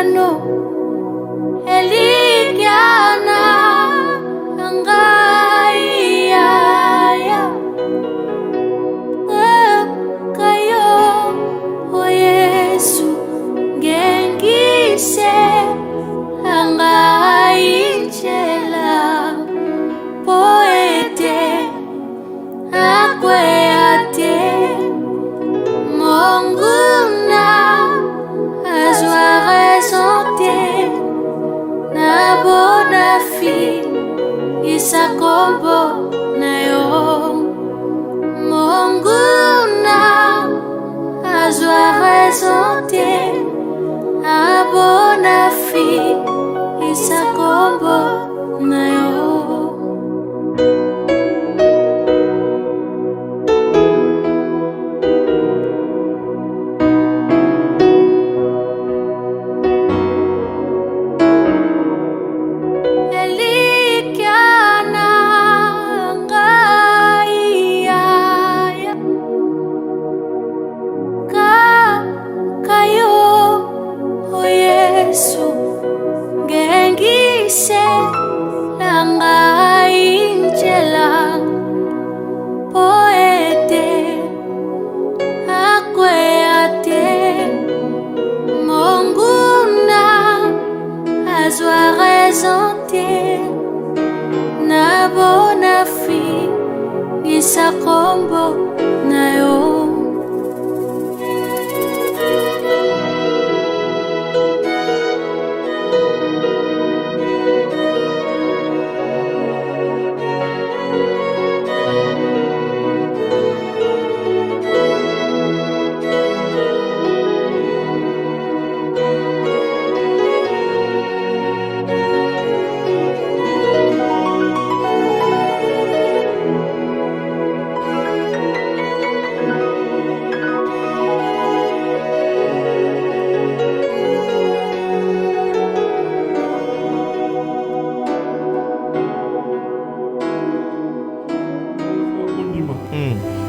Elikiano, Elikiana, Angaya, Kayo, O Yesu, Gengise, Angaichela, Poete, Akweate, Monguna, Azwa resonte, Na bona fi, Isakombo na yo. Monguna, Azwa resonte, Na bona fi, Isakombo na yo. Na bona fi, Isakombo na yo.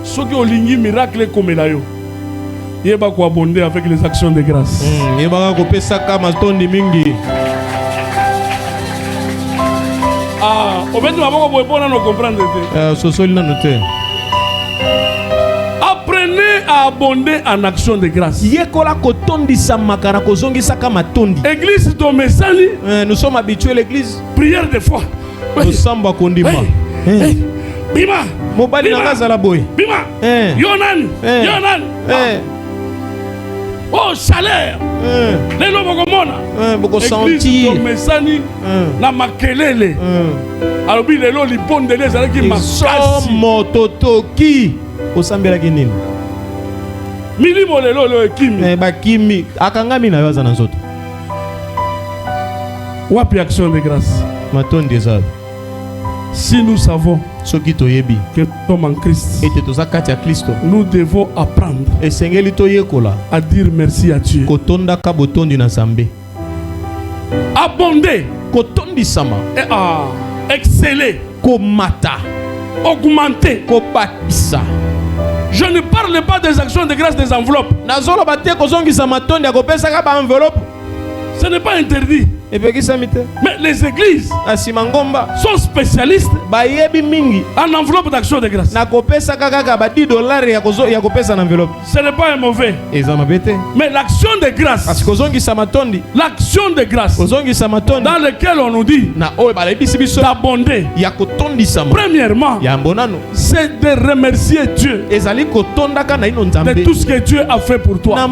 Soki olingi miracle comme la yo. Yeba ko abonder avec les actions de grâce. Yeba ko pesa kama tondi mingi. Ah, obeti maboko boye pona no comprendre te. Sosoli na note. Apprenez à abonder en action de grâce. Yekola ko tondi sa makara ko zongisa kama tondi. Église domesani. Nous sommes habitués à l'église. Prière de foi. Nous sommes à kondima. Bima. Mobali na ngaza la boy. Bima. Yonan. Yonan. Oh chaleur. Lelo bokomona. Boko sentir. Église domesani na makelele. Alobi lelo libondele ezalaki makasi. Mototoki. Osambela kinini. Milimo lelo lo ekimi. Bakimi akangami na yoza na nzoto. Wapi action de grâce. Matondi ezali. Si nous savons que nous sommes en Christ, nous devons apprendre à dire merci à Dieu. Abonder, exceller, augmenter. Je ne parle pas des actions de grâce des enveloppes. Ce n'est pas interdit. Mais les églises sont spécialistes en enveloppe d'action de grâce. Ce n'est pas un mauvais. Mais l'action de grâce, l'action de grâce dans laquelle on nous dit d'abonder, premièrement, c'est de remercier Dieu de tout ce que Dieu a fait pour toi.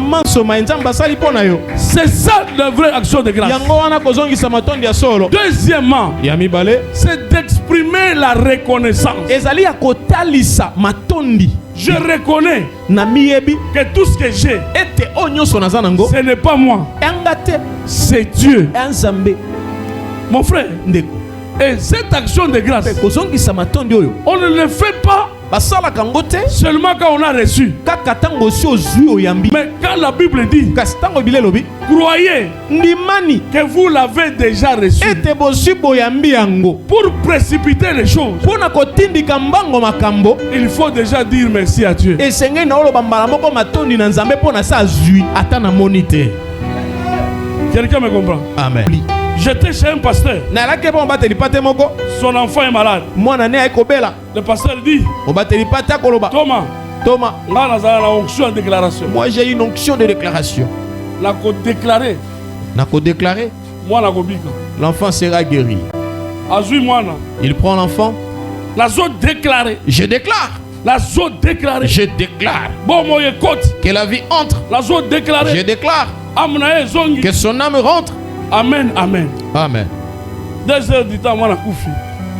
C'est ça la vraie action de grâce. Deuxièmement, c'est d'exprimer la reconnaissance. Je reconnais que tout ce que j'ai, ce n'est pas moi, c'est Dieu. Mon frère, et cette action de grâce, on ne le fait pas seulement quand on a reçu. Mais quand la Bible dit, croyez que vous l'avez déjà reçu, pour précipiter les choses, il faut déjà dire merci à Dieu. Quelqu'un me comprend? Amen. J'étais chez un pasteur. Son enfant est malade. Le pasteur dit, Thomas, moi j'ai une onction de déclaration. L'enfant sera guéri. Il prend l'enfant. Je déclare. Je déclare que la vie entre. Je déclare que son âme rentre. Amen, amen. Amen. 2 heures du temps, moi, je suis couché.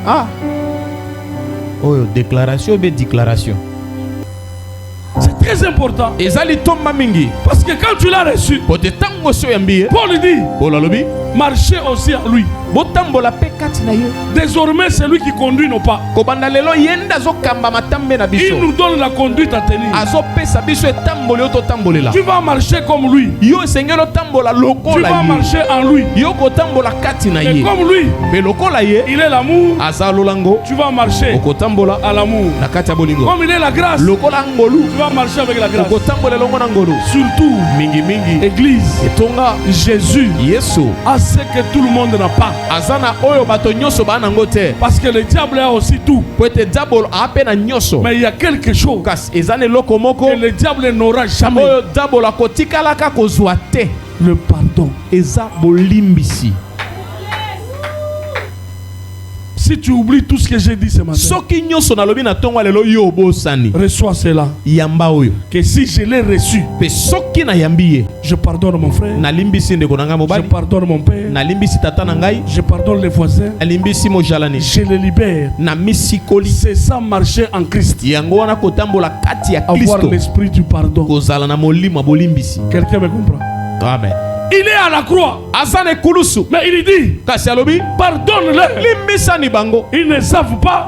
Ah. Oh, déclaration, mais déclaration. C'est très important. Parce que quand tu l'as reçu, Paul dit, marchez aussi en lui. Désormais, c'est lui qui conduit nos pas. Il nous donne la conduite à tenir. Tu vas marcher comme lui. Tu vas marcher en lui. Et comme lui, il est l'amour. Tu vas marcher à l'amour. Comme il est la grâce, tu vas marcher avec la grâce. Surtout, Église, Jésus a ce que tout le monde n'a pas. Parce que le diable a aussi tout. Mais il y a quelque chose que le diable n'aura jamais. Le pardon. Si tu oublies tout ce que j'ai dit ce matin, reçois cela. Que si je l'ai reçu, je pardonne mon frère, je pardonne mon père, je pardonne les voisins, je les libère. C'est ça marcher en Christ. Avoir l'esprit du pardon. Quelqu'un me comprend? Amen. Il est à la croix. Mais il dit, pardonne-le. Ils ne savent pas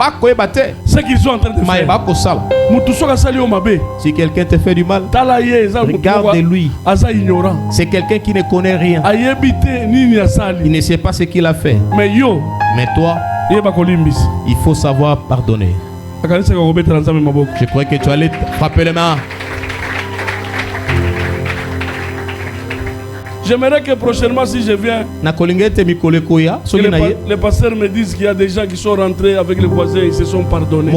ce qu'ils sont en train de faire. Si quelqu'un te fait du mal, regarde-lui. C'est quelqu'un qui ne connaît rien. Il ne sait pas ce qu'il a fait. Mais toi, il faut savoir pardonner. Je crois que tu allais frapper les mains. J'aimerais que prochainement, si je viens, les pasteurs me disent qu'il y a des gens qui sont rentrés avec les voisins et se sont pardonnés.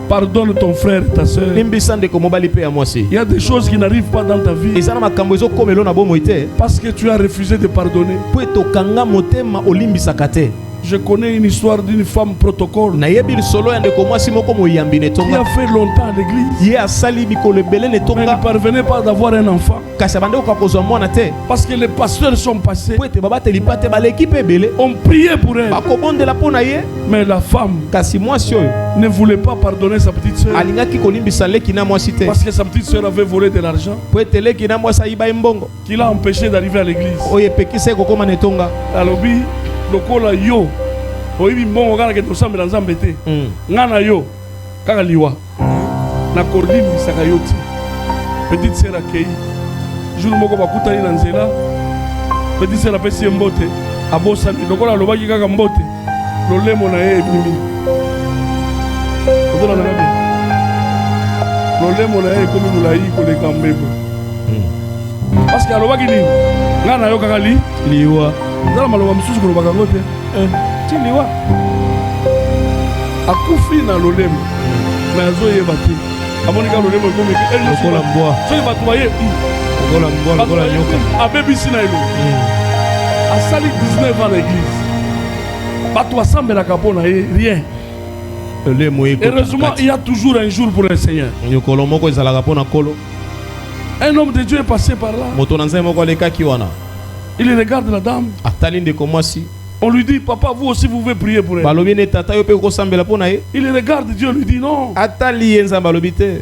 Pardonne ton frère et ta soeur. Il y a des choses qui n'arrivent pas dans ta vie parce que tu as refusé de pardonner. Je connais une histoire d'une femme protocole qui a fait longtemps à l'église. Mais elle ne parvenait pas d'avoir un enfant. Parce que les pasteurs sont passés. On priait pour elle. Mais la femme ne voulait pas pardonner sa petite soeur. Parce que sa petite soeur avait volé de l'argent qui l'a empêché d'arriver à l'église. Alors, lokola yo oyibi mbongo kala ke tosambela nzambe te ngana yo kaka liwa na kolimbisaka yo ti petite sœur akei jour moko bakutani na nzela petite sœur apesi mbote abosani lokola alobaki kaka mbote lolemo na ye ebimi otola na ngabe lolemo na ye ekomi molai koleka mbebo parce que alobaki nini ngana yo kaka liwa Dans maloba mususu ko lobaka ngote ti liwa akufi na lolemo mais azoyeba te amonika lolemo ekomi lokola mbwa soki bato baye lokola nyoka abebisi na elo asali 19 ans na église bato basambelaka mpo na ye rien. Heureusement il y a toujours un jour pour le Seigneur. Un homme de Dieu est passé par là. Il regarde la dame. On lui dit, papa, vous aussi vous pouvez prier pour elle. Il regarde Dieu, lui dit non.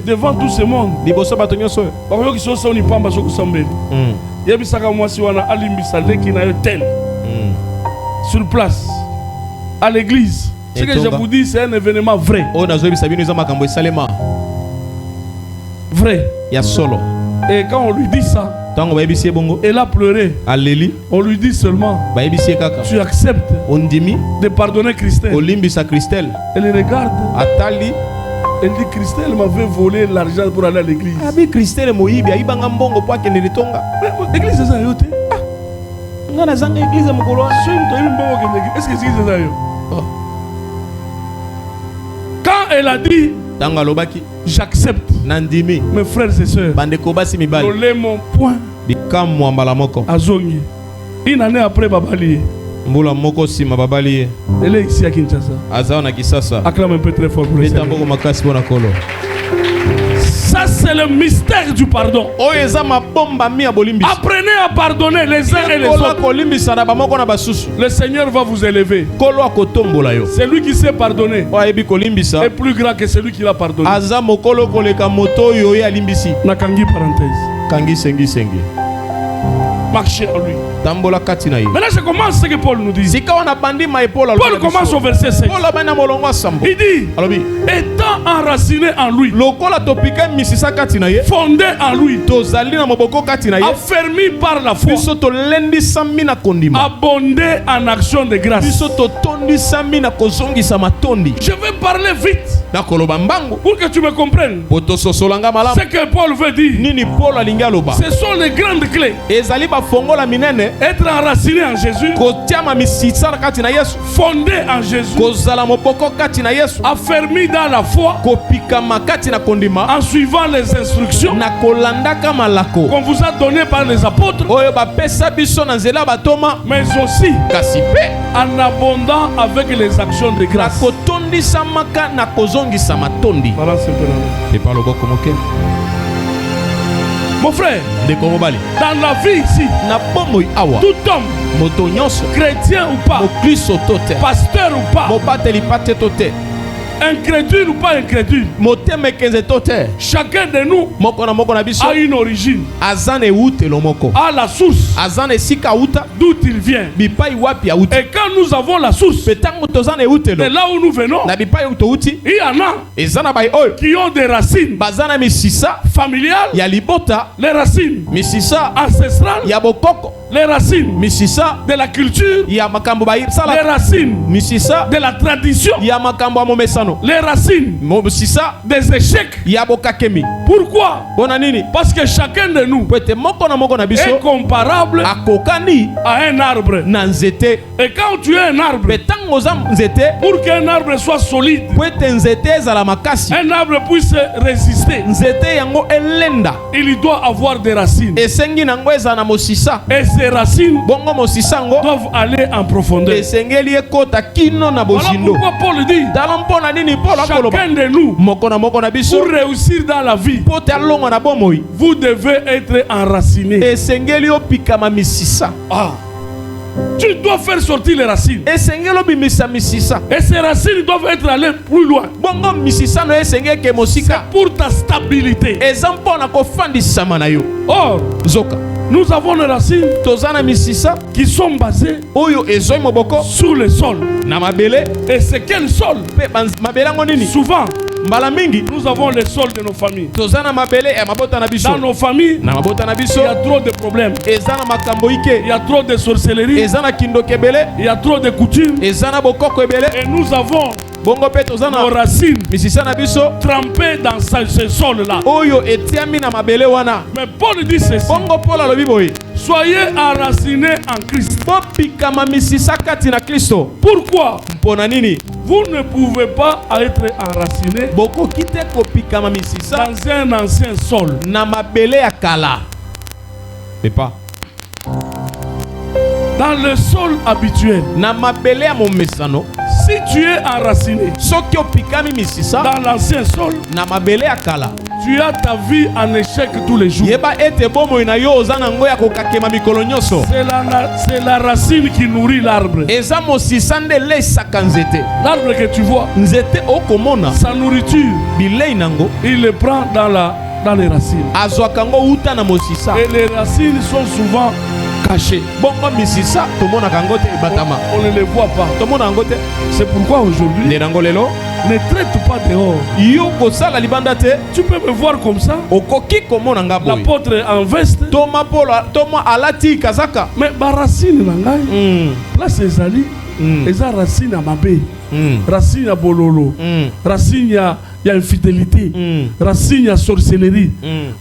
Devant tout ce monde. Sur place, à l'église. Ce que je vous dis, c'est un événement vrai. Vrai. Et quand on lui dit ça, elle a pleuré. On lui dit seulement, tu acceptes de pardonner Christelle. Elle regarde. Elle dit Christelle m'avait volé l'argent pour aller à l'église. Abi Christelle moyibi aibanga mbongo po akende litonga. Mais église c'est ça yote. Ngana zanga église mukolo. Est-ce que c'est ça yo? Quand elle a dit tanga lobaki j'accepte. Nandimi. Mes frères et sœurs. Bandeko basi mibali. Dolé mon point. Bikamwa mbala moko. Azongi. Une année après babali. Mbula moko sima babali. Elle est ici à Kinshasa. Azawa na Kisasa. Acclame un peu très fort pour le Seigneur. Ça c'est le mystère du pardon. Apprenez à pardonner les uns et les autres. Le Seigneur va vous élever. C'est lui qui sait pardonner. Est plus grand que celui qui l'a pardonné. Nakangi parenthèse. Marchez en lui. Maintenant je commence ce que Paul nous dit. Paul commence au verset 5. Il dit, étant enraciné en lui, fondé en lui, affermi par la foi, abondé en action de grâce. Je vais parler vite pour que tu me comprennes. Ce que Paul veut dire, ce sont les grandes clés. Être enraciné en Jésus, fondé en Jésus, affermi dans la foi, en suivant les instructions qu'on vous a données par les apôtres, mais aussi en abondant avec les actions de grâce. Mon frère, dans la vie ici, tout homme, chrétien ou pas, pasteur ou pas, incrédule ou pas incrédule, chacun de nous a une origine, a la source d'où il vient. Et quand nous avons la source, de là où nous venons, il y en a qui ont des racines familiales, les racines ancestrales, les racines de la culture, les racines de la tradition, les racines des échecs. Pourquoi? Parce que chacun de nous est comparable à un arbre. Et quand tu es un arbre, pour qu'un arbre soit solide, un arbre puisse résister, il doit avoir des racines. Et ces racines doivent aller en profondeur. Voilà pourquoi Paul dit, chacun de nous, pour réussir dans la vie, vous devez être enraciné. Tu dois faire sortir les racines. Et ces racines doivent être allées plus loin. C'est pour ta stabilité. Or, nous avons les racines qui sont basées sur le sol. Et c'est quel sol? Souvent, nous avons le sol de nos familles. Dans nos familles, il y a trop de problèmes. Il y a trop de sorcellerie. Il y a trop de coutumes. Et nous avons nos racines trempées dans ce sol-là. Mais Paul dit ceci: soyez enracinés en Christ. Pourquoi? Vous ne pouvez pas être enraciné dans un ancien sol. Dans le sol habituel, si tu es enraciné dans l'ancien sol, tu as ta vie en échec tous les jours. C'est la racine qui nourrit l'arbre. L'arbre que tu vois, sa nourriture, il le prend dans les racines. Et les racines sont souvent cachées. On ne les voit pas. C'est pourquoi aujourd'hui, ne traite pas dehors. Tu peux me voir comme ça. L'apôtre en veste. Mais ma racine, place ezali, eza racine à Mabé, racine à Bololo, racine il y a infidélité, racine, il y a sorcellerie.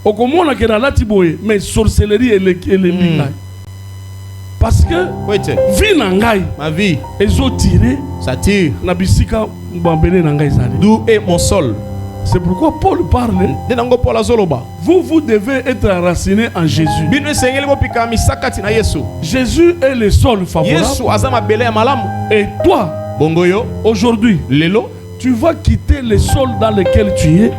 Au comment que la latiboye, mais sorcellerie et les parce que vie nangai, ma vie, ils ont tiré, ça tire. Nabisika mbambele nangai zali. D'où est mon sol? C'est pourquoi Paul parle. Vous devez être enraciné en Jésus. Jésus est le sol favorable. Et toi, aujourd'hui, tu vas quitter le sol dans lequel tu es.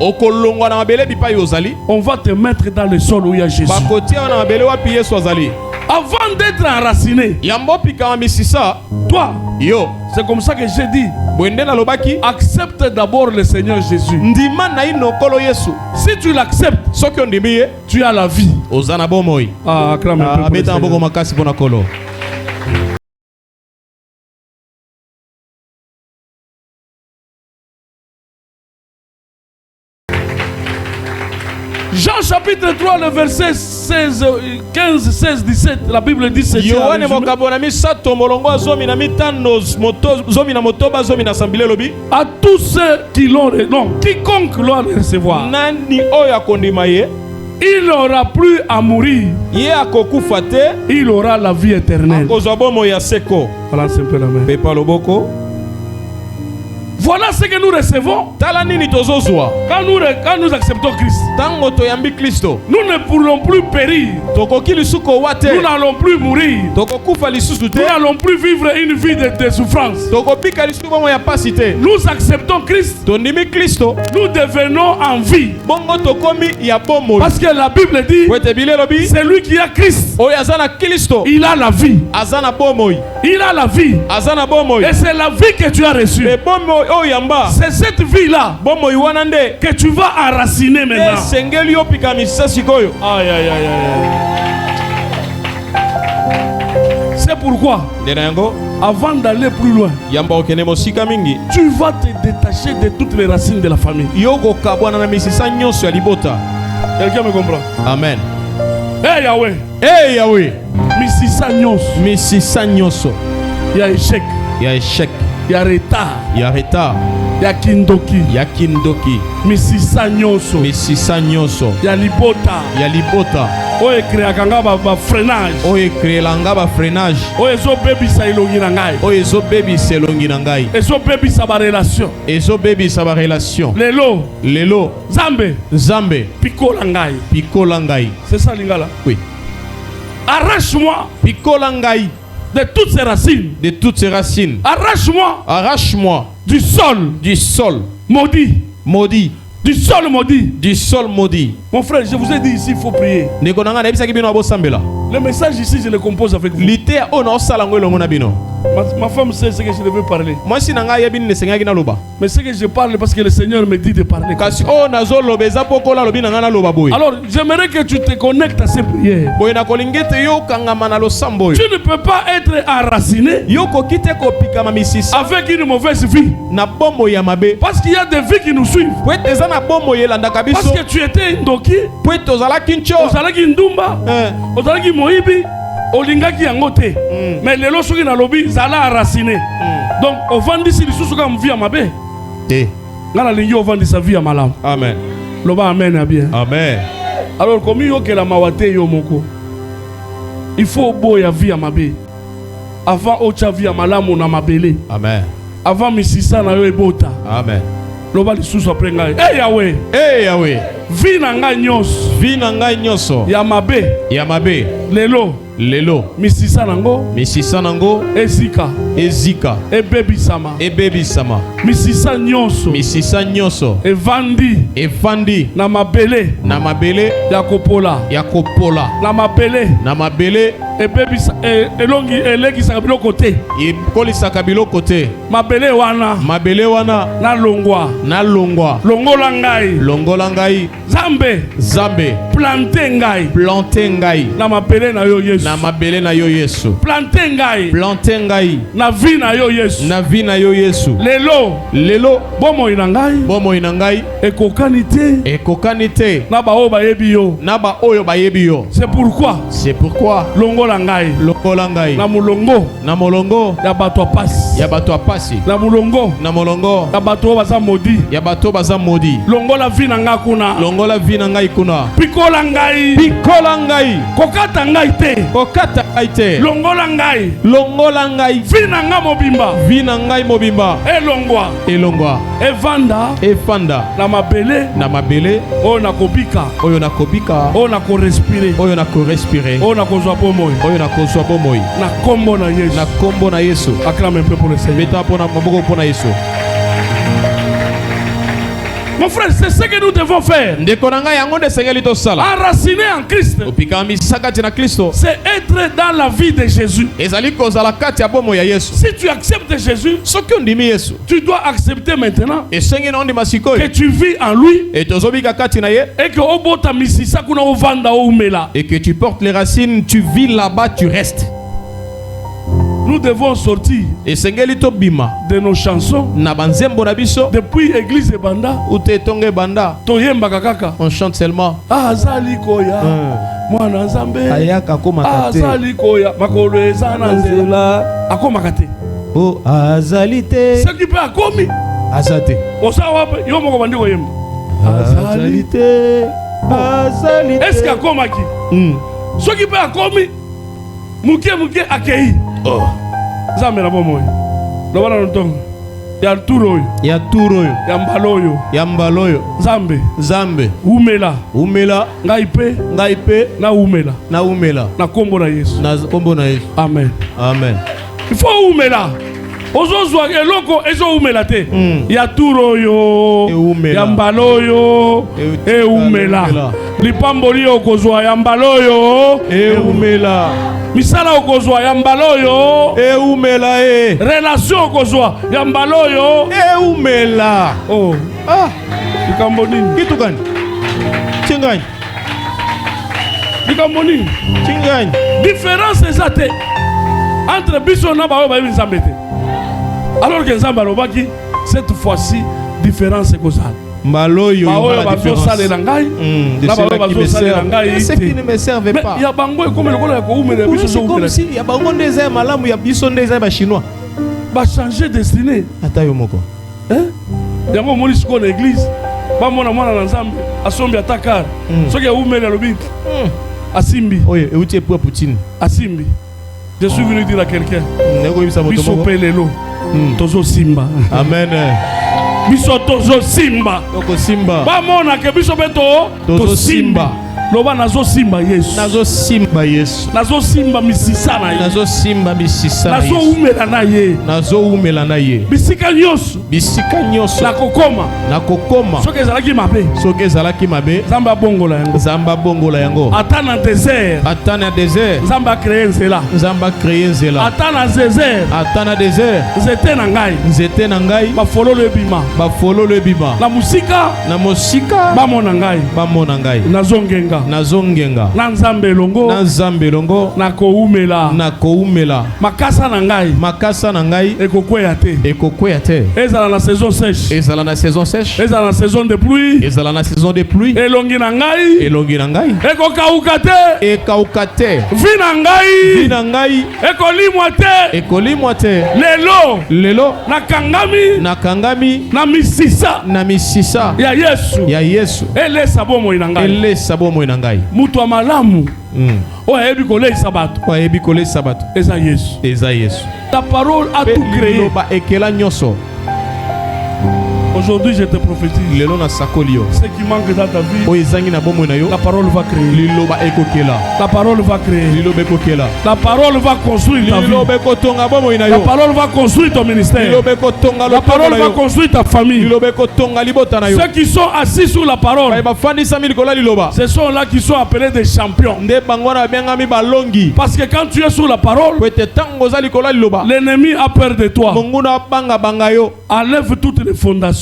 On va te mettre dans le sol où il y a Jésus. Avant d'être enraciné, toi, c'est comme ça que j'ai dit, accepte d'abord le Seigneur Jésus. Si tu l'acceptes, tu as la vie. Ah, acclame un peu pour le Seigneur. Jean chapitre 3, le verset 16, 15, 16, 17, la Bible dit ceci. À tous ceux qui l'ont, non, quiconque l'ont recevoir, il n'aura plus à mourir. Il aura la vie éternelle. Voilà, c'est un peu la main. Voilà ce que nous recevons quand nous acceptons Christ. Nous ne pourrons plus périr. Nous n'allons plus mourir. Nous n'allons plus vivre une vie de souffrance. Nous acceptons Christ. Nous devenons en vie. Parce que la Bible dit, c'est lui qui a Christ. Il a la vie. Il a la vie. Et c'est la vie que tu as reçue. C'est cette vie-là que tu vas enraciner maintenant. Aïe, aïe, aïe, aïe. C'est pourquoi, avant d'aller plus loin, tu vas te détacher de toutes les racines de la famille. Quelqu'un me comprend? Amen. Hey Yahweh. Hey Yahweh. Misisa nyoso. Il y a échec. Il y a échec. Il y a retard. Il y a retard. Il y a kindoki. Il y a kindoki. Misisa nyoso. Misisa nyoso. Il y a libota. Il y a libota. Oye créa kanga ba freinage. Oye créa langa ba freinage. Oye zo baby sa ilongi nangai. Oye zo baby sa ilongi nangai. Ezo baby sa ba relation. Ezo baby sa ba relation. Lelo. Zambe. Piko langai. Piko langai. C'est ça lingala? Oui. Arrache-moi. Piko langai. De toutes ces racines. De toutes ces racines. Arrache-moi. Arrache-moi. Du sol. Du sol. Maudit. Maudit. Du sol maudit. Du sol maudit. Mon frère, je vous ai dit ici, il faut prier. Le message ici, je le compose avec vous. Ma femme sait ce que je devais parler. Mais ce que je parle parce que le Seigneur me dit de parler. Alors, j'aimerais que tu te connectes à ces prières. Tu ne peux pas être enraciné avec une mauvaise vie. Parce qu'il y a des vies qui nous suivent. Parce que tu étais Ndoki, Ozalaki Ndumba, Ozalaki Moïbi, Olingaki Yangote. Mais les lois qui na lobby, Zala enraciné. Donc, on vend ici les sous comme vie à ma baie. Nala lingi on vend sa vie à malam. Amen. Loba amen à bien. Amen. Alors, comme yo que la mawate yo moko, il faut boya vie à ma baie. Avant ocha vie à malam on a ma belé. Amen. Avant misisa na yo ebota. Amen. Loba lisusu après ngai. Hey Yahweh. Hey Yahweh. Vi na ngai nyonso. Vi na ngai nyonso. Ya mabe. Ya mabe. Lelo. Misisa nango. Misisa nango. Ezika. Ezika. Ebebisama. Ebebisama. Misisa nyonso. Misisa nyonso. Evandi. Evandi. Na mabele. Na mabele. Yakopola. Yakopola. Na mabele. Na mabele. Ebebisa elongi elegisa biloko te. Ekolisaka biloko te. Mabele wana. Mabele wana. Na longwa. Na longwa. Longola ngai. Longola ngai. Zambe. Zambe. Plante ngai. Plante ngai. Na mabele na yo Yesu. Na mabele na yo Yesu. Planter ngai. Planter ngai. Na vie na yo Yesu. Na vie na yo Yesu. Lelo. Bomo inangai. Bomo inangai. Ekokanite. Ekokanite. Na ba oyo bayebi yo. Na ba oyo bayebi yo. C'est pourquoi. C'est pourquoi. Longola ngai. Longola ngai. Na mulongo. Na molongo. Ya bato apasi. Ya bato apasi. Na mulongo. Na molongo. Ya bato baza modi. Ya bato baza modi. Longola vie na ngai kuna. Longola vie na ngai kuna. Pikola ngai. Pikola ngai. Kokata ngai te. Kokata ngai te. Longola ngai. Longola ngai. Vie na ngai mobimba. Vie na ngai mobimba. Elongwa. Elongwa. Evanda. Efanda. Na mabele. Na mabele. Oyo na kobika. Oyo na kobika. Oyo na korespire. Oyo na korespire. Oyo na kozwa bomoi. Oyo na kozwa bomoi. Na kombo na Yesu. Na kombo na Yesu. Acclame un peu pour le Seigneur. Beta pona maboko pona Yesu. Mon frère, c'est ce que nous devons faire. Enraciné en Christ. C'est être dans la vie de Jésus. Si tu acceptes Jésus, tu dois accepter maintenant que tu vis en lui et que tu portes les racines, tu vis là-bas, tu restes. Nous devons sortir de nos chansons depuis l'église Banda. On chante seulement. Azali koya. Mwana Nzambe. Azali koya. Makolo ezana nzela. Akomakate. Oh azalite. Ce qui peut akomi. Azate. Osawape yo moko bandi koyemba. Azalite. Azalite. Est-ce qu'akomaki? Ce qui peut akomi. Muke akei. Oh. Zambe na bomoy. Lo bana ntongo. Ya turoyo. Ya turoyo. Ya mbaloyo. Ya mbaloyo. Zambe. Zambe. Umela. Umela. Ngaipe. Ngaipe. Na umela. Na umela. Na kombo na Yesu. Na kombo na Yesu. Amen. Amen. Il faut umela. Ozozwa eloko ezo umela te. Ya turoyo. Ya mbaloyo. E umela. Lipamboli okozwa ya mbaloyo. E umela. Misala okozwa ya mbaloyo. E umela e. Relation okozwa ya mbaloyo. E umela. Oh. Ah. Likambo nini? Kitu gani? Chingani. Likambo nini? Chingani. Différence ezate entre biso na bayo bayebi Nzambe te. Alors que Nzambe alobaki cette fois-ci différence ekozala. Mbaloyo la différence. De ceux qui ne me servent pas. Il y a bango et comme le gars comme si il y a bango des airs malamu ya biso des airs chinois. Ba changer destinée. Ata yo moko. Yango moni siko na église. Ba mona mwana na Nzambe asombi atakar. Soki ya umele lobi. Asimbi. Oye, euti pour Poutine. Asimbi. Je suis venu dire à quelqu'un. Biso pelelo. Tozo simba. Amen. Biso tozo simba. Toko simba. Ba mona ke biso beto to simba. Loba nazo simba Yesu. Nazo simba Yesu. Nazo simba misisa na ye. Nazo simba misisa na ye. Nazo umela na ye. Nazo umela na ye. Bisika nyoso. Bisika nyoso. Na kokoma. Na kokoma. Soki ezalaki mabe. Soki ezalaki mabe. Zamba bongola yango. Zamba bongola yango. Ata na désert. Ata na désert. Zamba créer nzela. Zamba créer nzela. Ata na désert. Ata na désert. Nzete na ngai. Nzete na ngai. Ba fololo ebima. Ba fololo ebima. Na musika. Na musika. Ba mona ngai. Ba mona ngai. Nazongenga. Nazongenga. Na Nzambe longo. Na Nzambe longo. Na koumela. Na koumela. Makasa na ngai. Makasa na ngai. Ekokweya te. Ekokweya te. Ezala na saison sèche. Ezala na saison sèche. Ezala na saison de pluie. Ezala na saison de pluie. Elongi na ngai. Elongi na ngai. Ekokauka te. Ekauka te. Vi na ngai. Vi na ngai. Ekolimwa te. Ekolimwa te. Lelo. Lelo. Na kangami. Na kangami. Na misisa. Na misisa. Ya Yesu. Ya Yesu. Ele sabomo na ngai. Ele sabomo na ngai. Mutu malamu. Oyebi kolei sabato. Oyebi kolei sabato. Eza Yesu. Eza Yesu. Ta parole a tout créé. Loba ekela nyoso. Aujourd'hui, je te prophétise. Ce qui manque dans ta vie, la parole va créer. La parole va créer. La parole va construire ta vie. La parole va construire ton ministère. La parole va construire ta famille. Ceux qui sont assis sur la parole, ce sont là qui sont appelés des champions. Parce que quand tu es sur la parole, l'ennemi a peur de toi. Enlève toutes les fondations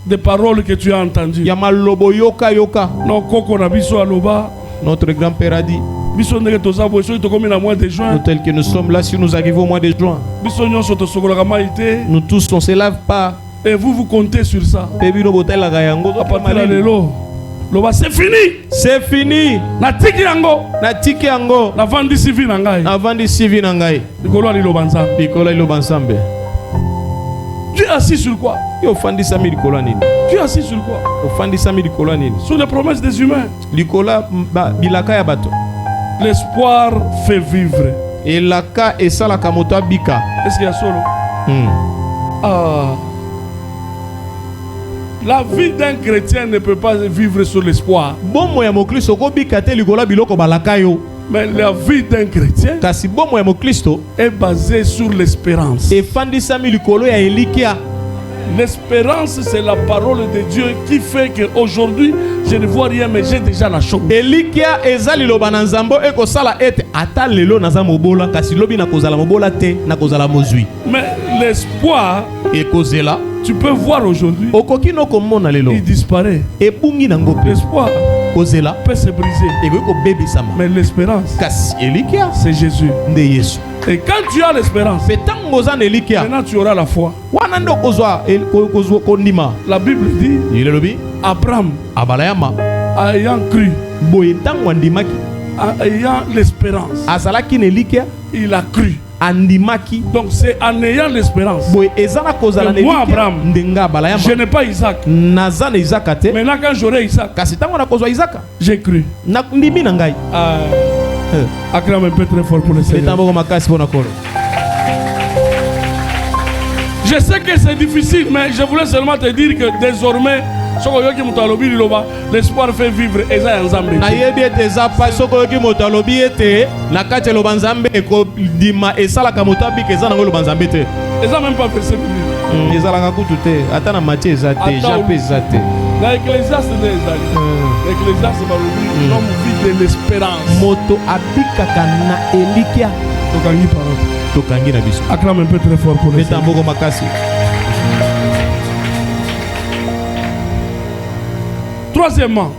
des paroles que tu as entendues. Notre grand-père a dit, Nous tels que nous sommes là, si nous arrivons au mois de juin, nous tous on se lave pas. Et vous comptez sur ça. À partir de l'élo, c'est fini. C'est fini. Natiki yango. Natiki yango. Na vandi civi nangai. Na vandi civi nangai. Nikolo ali lobanza. Nikolo ali lobansambe. Tu es assis sur quoi? Yo fandi sami likolo nini? Tu es assis sur quoi? Yo fandi sami likolo nini? Sur les promesses des humains. Likola bilaka ya bato. L'espoir fait vivre. Et laka esala kamoto bika. Est-ce qu'il y a solo? Ah. La vie d'un chrétien ne peut pas vivre sur l'espoir. Mais la vie d'un chrétien est basée sur l'espérance. L'espérance, c'est la parole de Dieu qui fait qu'aujourd'hui, je ne vois rien, mais j'ai déjà la chose. Mais l'espoir, tu peux voir aujourd'hui, il disparaît. L'espoir peut se briser. Mais l'espérance, c'est Jésus. Et quand tu as l'espérance, maintenant tu auras la foi. La Bible dit, Abraham, ayant cru, ayant l'espérance, il a cru. Donc c'est en ayant l'espérance. Moi Abraham, je n'ai pas Isaac. Maintenant quand j'aurai Isaac, j'ai cru. Acclame un peu très fort pour le Seigneur. Je sais que c'est difficile, mais je voulais seulement te dire que désormais, l'espoir fait vivre. Et ça, c'est même pas versé biblique. Dans l'Ecclésiaste, l'Ecclésiaste va le dire, l'homme vit de l'espérance. Acclame un peu très fort pour le Seigneur. Troisièmement,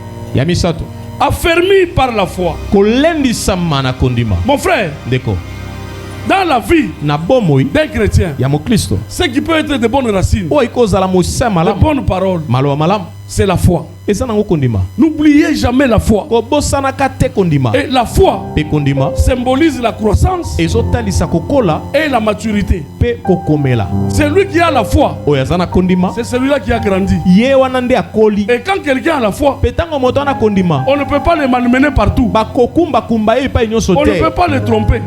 affermi par la foi. Mon frère, dans la vie d'un chrétien, ce qui peut être de bonnes racines, de bonnes paroles, c'est la foi. N'oubliez jamais la foi. Et la foi symbolise la croissance et la maturité. Celui qui a la foi, c'est celui-là qui a grandi. Et quand quelqu'un a la foi, on ne peut pas le malmener partout. On ne peut pas le tromper.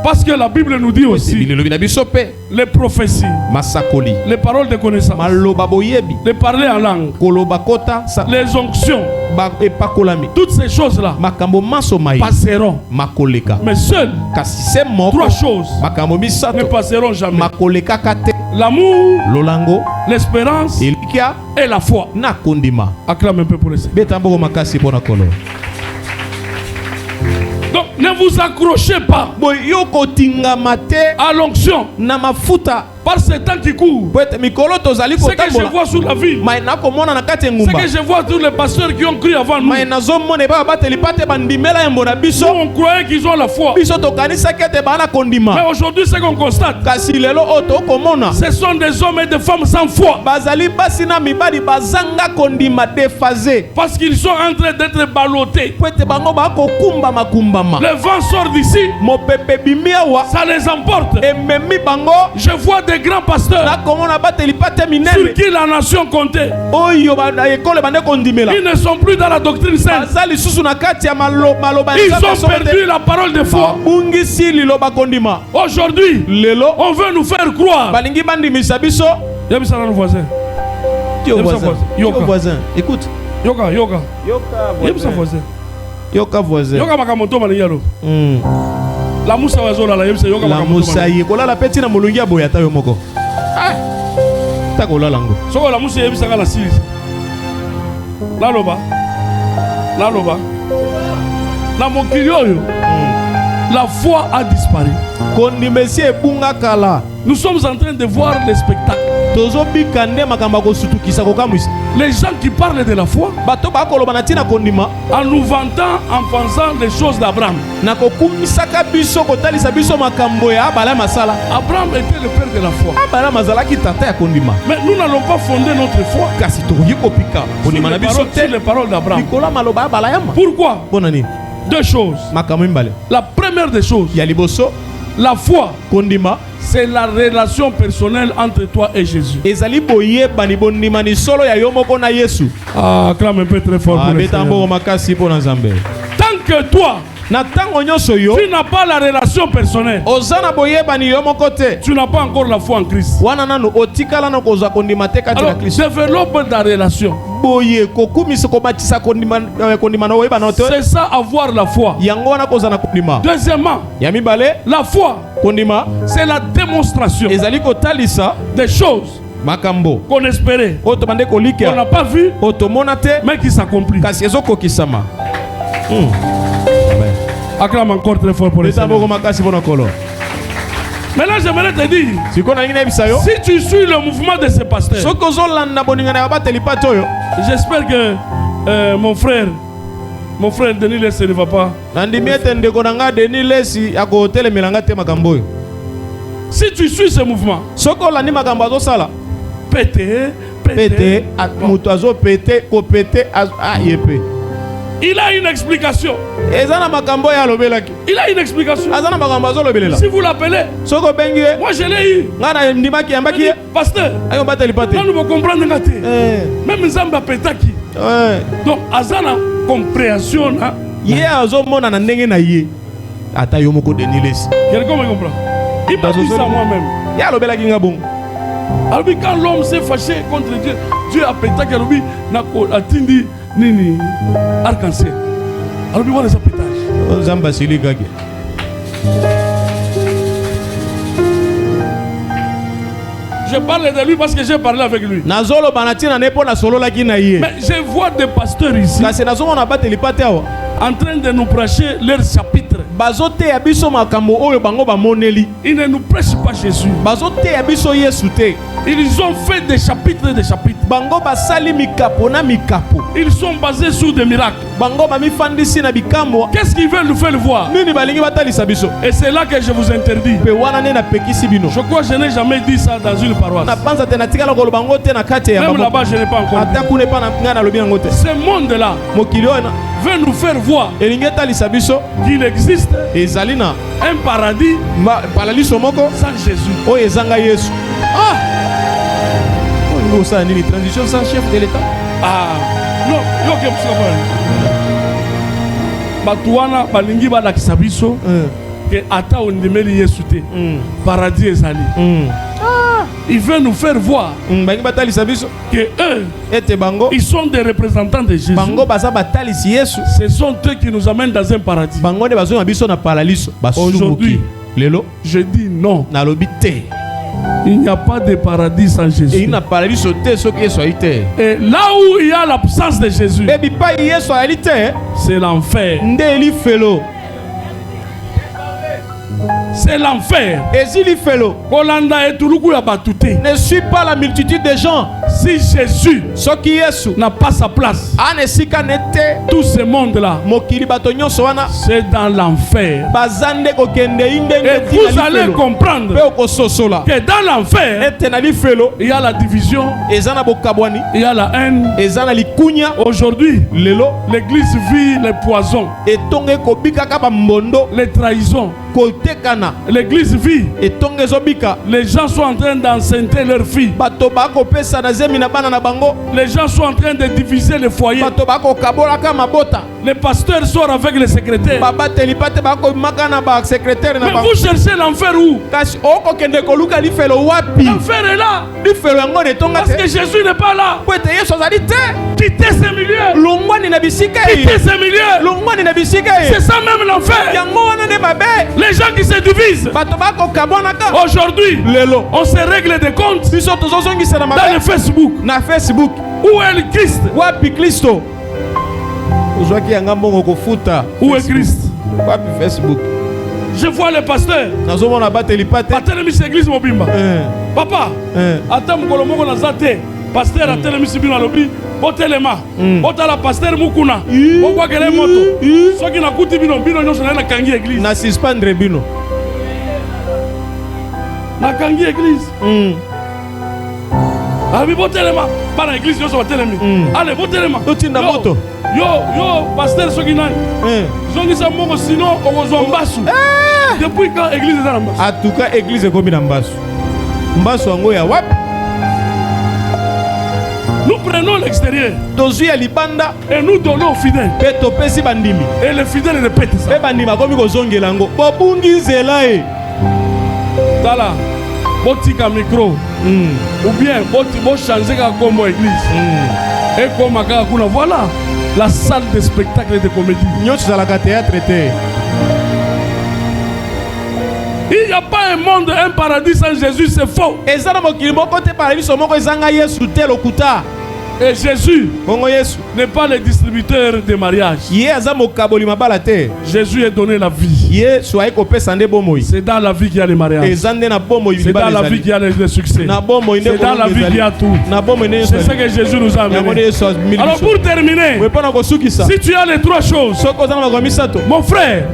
Parce que la Bible nous dit aussi les prophéties, les paroles de connaissance, les parler en langue, les onctions, toutes ces choses-là passeront. Mais seules trois choses ne passeront jamais: l'amour, l'espérance et la foi. Acclame un peu pour le Seigneur. Donc ne vous accrochez pas à l'onction par ce temps qui court. Ce que je vois sur la ville, ce que je vois tous les pasteurs qui ont cru avant nous, nous on croyait qu'ils ont la foi. Mais aujourd'hui ce qu'on constate, ce sont des hommes et des femmes sans foi. Parce qu'ils sont en train d'être ballottés. Le vent sort d'ici, ça les emporte. Je vois des grands pasteurs sur qui la nation comptait. Ils ne sont plus dans la doctrine sainte. Ils ont perdu la parole de foi. Aujourd'hui, on veut nous faire croire. Voisin, écoute. Voisin. La moussa wazola la yebse yoka la moussa yekola la petina molungia boyata yo moko. Ta kola lango. Soko la moussa yebse ngala silis. La loba. La mokilio. La foi a disparu. Kondi monsieur bunga kala. Nous sommes en train de voir les spectacles. Les gens qui parlent de la foi en nous vantant, en pensant des choses d'Abraham. Abraham était le père de la foi. Mais nous n'allons pas fonder notre foi sur les paroles d'Abraham. Pourquoi? Deux choses. La première des choses, la foi, c'est la relation personnelle entre toi et Jésus. Ah, acclame un peu très fort pour le Seigneur. Tant que toi, tu n'as pas la relation personnelle, tu n'as pas encore la foi en Christ. Alors, développe ta relation. C'est ça, avoir la foi. Deuxièmement, la foi, c'est la démonstration des choses qu'on espérait, qu'on n'a pas vu, mais qui s'accomplissent. Acclame encore très fort pour le Seigneur. Maintenant, j'aimerais te dire, si tu suis le mouvement de ce pasteur, j'espère que mon frère Denis Lesi ne va pas. Si tu suis ce mouvement, péter, il a une explication. Il a une explication. Si vous l'appelez, moi je l'ai eu. Pasteur, nous ne comprenons pas. Même Zamba Petaki. Donc, Azana compréhension. Quelqu'un me comprend? Il m'a dit ça moi-même. Alors, quand l'homme s'est fâché contre Dieu, Dieu a pétaki, il a dit Nini, arc-en-ciel. Alors, il y a des pétages. Je parle de lui parce que j'ai parlé avec lui. Mais je vois des pasteurs ici en train de nous prêcher leur chapitre. Ils ne nous prêchent pas Jésus. Ils ont fait des chapitres et des chapitres. Ils sont basés sur des miracles. Qu'est-ce qu'ils veulent nous faire voir? Et c'est là que je vous interdis. Je crois que je n'ai jamais dit ça dans une paroisse. Même là-bas, je n'ai pas encore dit. Ce monde-là veut nous faire voir qu'il existe un paradis sans Jésus. Ah! Transition sans chef de l'État. Ah! Non, Batuana balingi balakisa biso que ata ondemeli Yesu te paradis ezali. Il veut nous faire voir que eux, ils sont des représentants de Jésus. Ce sont eux qui nous amènent dans un paradis. Aujourd'hui, je dis non. Il n'y a pas de paradis sans Jésus. Et là où il y a l'absence de Jésus, c'est l'enfer. C'est l'enfer. Ne suis pas la multitude de gens. Si Jésus n'a pas sa place, tout ce monde-là, c'est dans l'enfer. Et vous allez comprendre que dans l'enfer, il y a la division, il y a la haine. Aujourd'hui, l'église vit les poisons, les trahisons. L'église vit. Les gens sont en train d'enceintrer leurs filles. Les gens sont en train de diviser les foyers. Les pasteurs sortent avec les secrétaires. Mais vous cherchez l'enfer où? L'enfer est là. Parce que Jésus n'est pas là. Quittez ces milieux. Quittez ces milieux. C'est ça même l'enfer. Les gens qui se divisent. Aujourd'hui, on se règle des comptes dans le Facebook. Où est le Christ? Où est Christ? Je vois le pasteur. Atelemi église mobimba. Papa. Ata mukolo moko na zate. Pasteur atelemi bino alobi. Botelema. Botala pasteur mukuna. Bokwa kele moto. Soki na kuti bino nyonso na kangi église. Na suspendre bino. Na kangi église. Abi botelema. Bana église nyonso batelemi. Allez botelema. Totinda moto. Yo pasteur soki nani. Zongi sa moko sinon okozwa mbasu. Depuis quand l'église est dans Mbasu? En tout cas, l'église est comme dans Mbasu. Mbasu en goya wap. Nous prenons l'extérieur. Dozu ya libanda et nous donnons aux fidèles. Peto pesi bandimi. Et les fidèles répètent ça. Pe bandima komi ko zongela ngo. Bobungi zela e. Tala. Botika micro. Ou bien bo changer ka kombo église. Et comme aka kuna voilà la salle de spectacle et de comédie. Nyoto za la théâtre té. Il n'y a pas un monde, un paradis sans Jésus, c'est faux. Et Jésus n'est pas le distributeur de mariage. Jésus est donné la vie. C'est dans la vie qu'il y a le mariage. C'est dans la vie qu'il y a le succès. C'est dans la vie qu'il y a tout. C'est ce que Jésus nous a amené. Alors pour terminer, si tu as les trois choses, mon frère,